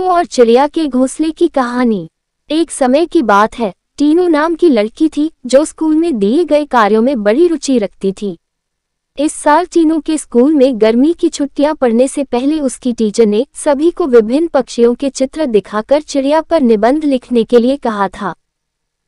और चिड़िया के घोंसले की कहानी। एक समय की बात है, टीनू नाम की लड़की थी जो स्कूल में दिए गए कार्यों में बड़ी रुचि रखती थी। इस साल टीनू के स्कूल में गर्मी की छुट्टियां पड़ने से पहले उसकी टीचर ने सभी को विभिन्न पक्षियों के चित्र दिखाकर चिड़िया पर निबंध लिखने के लिए कहा था।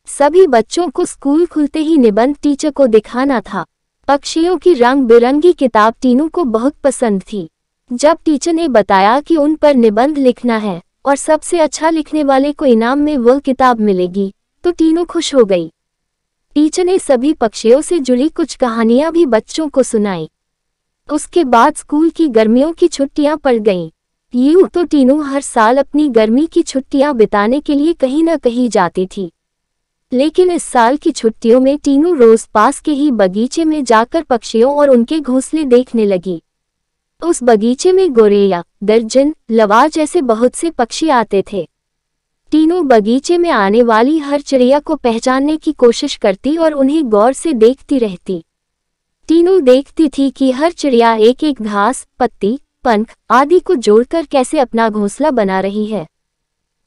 सभी बच्चों को स्कूल खुलते ही निबंध टीचर को दिखाना था। पक्षियों की रंग बिरंगी किताब टीनू को बहुत पसंद थी। जब टीचर ने बताया कि उन पर निबंध लिखना है और सबसे अच्छा लिखने वाले को इनाम में वह किताब मिलेगी, तो टीनू खुश हो गई। टीचर ने सभी पक्षियों से जुड़ी कुछ कहानियां भी बच्चों को सुनाई। उसके बाद स्कूल की गर्मियों की छुट्टियां पड़ गईं। यूं तो टीनू हर साल अपनी गर्मी की छुट्टियां बिताने के लिए कहीं न कहीं जाती थी, लेकिन इस साल की छुट्टियों में टीनू रोज पास के ही बगीचे में जाकर पक्षियों और उनके घोंसले देखने लगी। उस बगीचे में गोरैया, दर्जन, लवा जैसे बहुत से पक्षी आते थे। टीनू बगीचे में आने वाली हर चिड़िया को पहचानने की कोशिश करती और उन्हें गौर से देखती रहती। टीनू देखती थी कि हर चिड़िया एक एक घास, पत्ती, पंख आदि को जोड़कर कैसे अपना घोंसला बना रही है।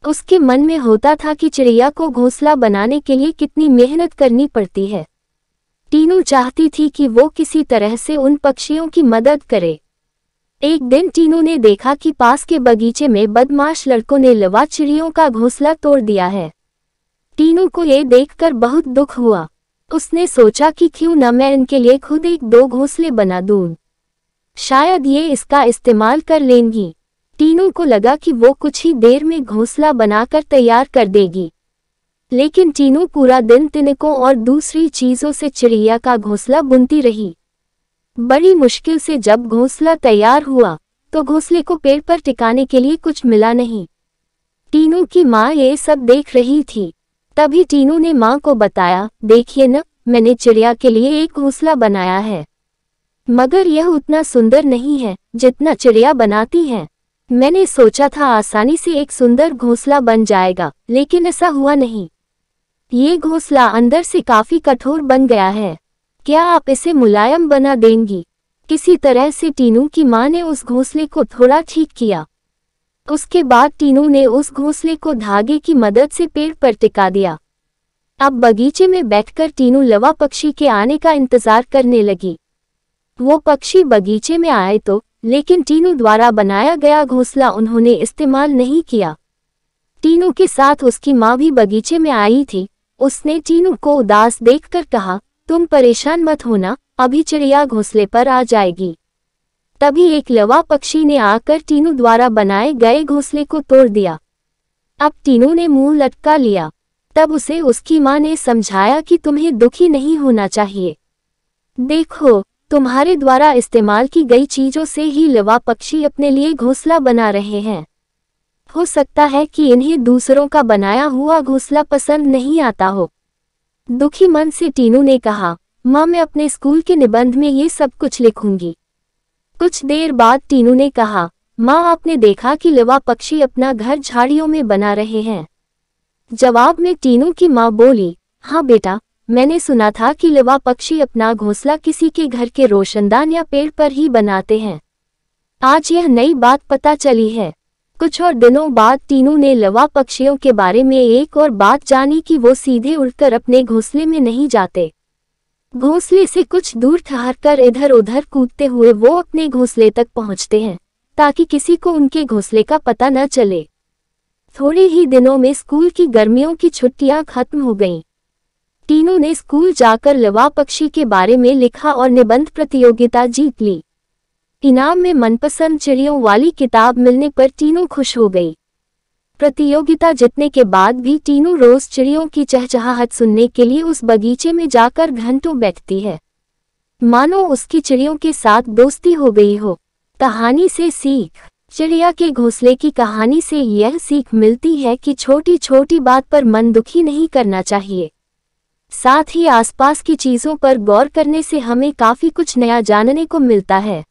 उसके मन में होता था कि चिड़िया को घोंसला बनाने के लिए कितनी मेहनत करनी पड़ती है। टीनू चाहती थी कि वो किसी तरह से उन पक्षियों की मदद करे। एक दिन टीनू ने देखा कि पास के बगीचे में बदमाश लड़कों ने लवा चिड़ियों का घोंसला तोड़ दिया है। टीनू को ये देखकर बहुत दुख हुआ। उसने सोचा कि क्यों न मैं इनके लिए खुद एक दो घोंसले बना दूं। शायद ये इसका इस्तेमाल कर लेंगी। टीनू को लगा कि वो कुछ ही देर में घोंसला बनाकर तैयार कर देगी। लेकिन टीनू पूरा दिन तिनकों और दूसरी चीजों से चिड़िया का घोंसला बुनती रही। बड़ी मुश्किल से जब घोंसला तैयार हुआ तो घोंसले को पेड़ पर टिकाने के लिए कुछ मिला नहीं। टीनू की माँ ये सब देख रही थी। तभी टीनू ने माँ को बताया, देखिए न, मैंने चिड़िया के लिए एक घोंसला बनाया है, मगर यह उतना सुंदर नहीं है जितना चिड़िया बनाती है। मैंने सोचा था आसानी से एक सुंदर घोंसला बन जाएगा, लेकिन ऐसा हुआ नहीं। ये घोंसला अंदर से काफी कठोर बन गया है। क्या आप इसे मुलायम बना देंगी? किसी तरह से टीनू की माँ ने उस घोंसले को थोड़ा ठीक किया। उसके बाद टीनू ने उस घोंसले को धागे की मदद से पेड़ पर टिका दिया। अब बगीचे में बैठकर टीनू लवा पक्षी के आने का इंतजार करने लगी। वो पक्षी बगीचे में आए तो, लेकिन टीनू द्वारा बनाया गया घोंसला उन्होंने इस्तेमाल नहीं किया। टीनू के साथ उसकी माँ भी बगीचे में आई थी। उसने टीनू को उदास देखकर कहा, तुम परेशान मत होना, अभी चिड़िया घोंसले पर आ जाएगी। तभी एक लवा पक्षी ने आकर टीनू द्वारा बनाए गए घोंसले को तोड़ दिया। अब टीनू ने मुंह लटका लिया। तब उसे उसकी माँ ने समझाया कि तुम्हें दुखी नहीं होना चाहिए। देखो, तुम्हारे द्वारा इस्तेमाल की गई चीजों से ही लवा पक्षी अपने लिए घोंसला बना रहे हैं। हो सकता है कि इन्हें दूसरों का बनाया हुआ घोंसला पसंद नहीं आता हो। दुखी मन से टीनू ने कहा, माँ मैं अपने स्कूल के निबंध में ये सब कुछ लिखूंगी। कुछ देर बाद टीनू ने कहा, माँ आपने देखा कि लवा पक्षी अपना घर झाड़ियों में बना रहे हैं? जवाब में टीनू की माँ बोली, हाँ बेटा, मैंने सुना था कि लवा पक्षी अपना घोंसला किसी के घर के रोशनदान या पेड़ पर ही बनाते हैं। आज यह नई बात पता चली है। कुछ और दिनों बाद टीनू ने लवा पक्षियों के बारे में एक और बात जानी कि वो सीधे उड़कर अपने घोंसले में नहीं जाते। घोंसले से कुछ दूर ठहरकर इधर उधर कूदते हुए वो अपने घोंसले तक पहुंचते हैं, ताकि किसी को उनके घोंसले का पता न चले। थोड़े ही दिनों में स्कूल की गर्मियों की छुट्टियां खत्म हो गईं। टीनू ने स्कूल जाकर लवा पक्षी के बारे में लिखा और निबंध प्रतियोगिता जीत ली। इनाम में मनपसंद चिड़ियों वाली किताब मिलने पर टीनू खुश हो गई। प्रतियोगिता जीतने के बाद भी टीनू रोज चिड़ियों की चहचहाहट सुनने के लिए उस बगीचे में जाकर घंटों बैठती है, मानो उसकी चिड़ियों के साथ दोस्ती हो गई हो। कहानी से सीख। चिड़िया के घोंसले की कहानी से यह सीख मिलती है कि छोटी छोटी बात पर मन दुखी नहीं करना चाहिए। साथ ही आसपास की चीजों पर गौर करने से हमें काफी कुछ नया जानने को मिलता है।